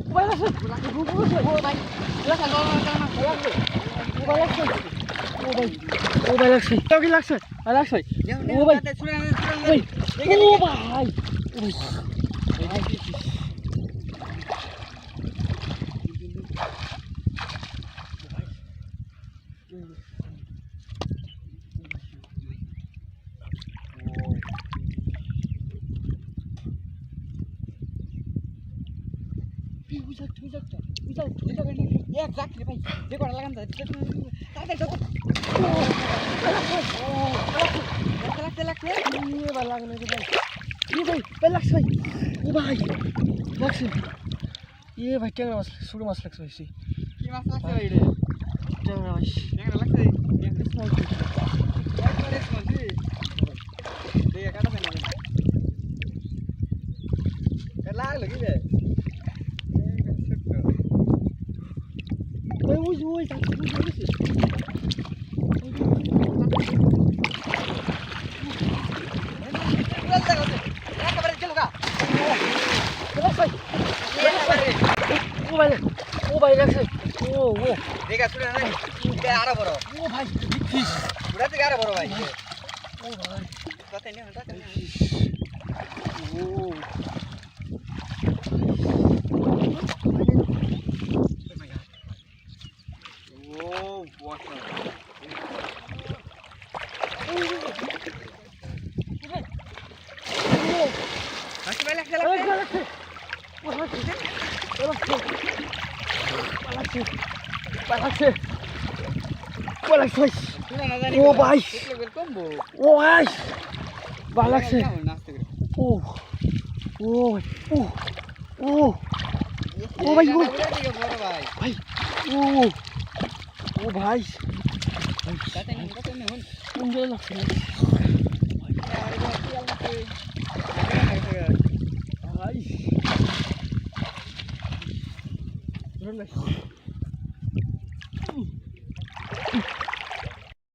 ভাই লাগছে ও ভাই লাগছে ও ভাই লাগছে ও ভাই লাগছে তাও কি লাগছে ভাই লাগছে ও ভাই ও ভাই এক যাক রে ভাই যে করা লাগান যায় তাড়াতাড়ি লাগতে লাগতে ভাই লাগে না ভাই ভাই ভাই লাগছে ভাই ও ভাই লাগছে ভাই ট্যাংরা মাছ ছোট মাছ লাগছে ভাই কি মাছ লাগছে ভাই রে ট্যাংরা মাছ ট্যাংরা লাগছে একবারে শুনছি দেখে কাটা দেন লাগলো কি রে ওই তাকে বুঝে ও ভাই লাগছে ও দেখা শুনে না এটা আরো বড় ও ভাই ফিশ পুরা থেকে আরো বড় ভাই ও ভাই তাতে নে ও ও ভাই ও ভাই ভালো লাগছে ও ও ও ও ও ভাই ও ভাই ও ও ভাই সুন্দর লাগছে ভাই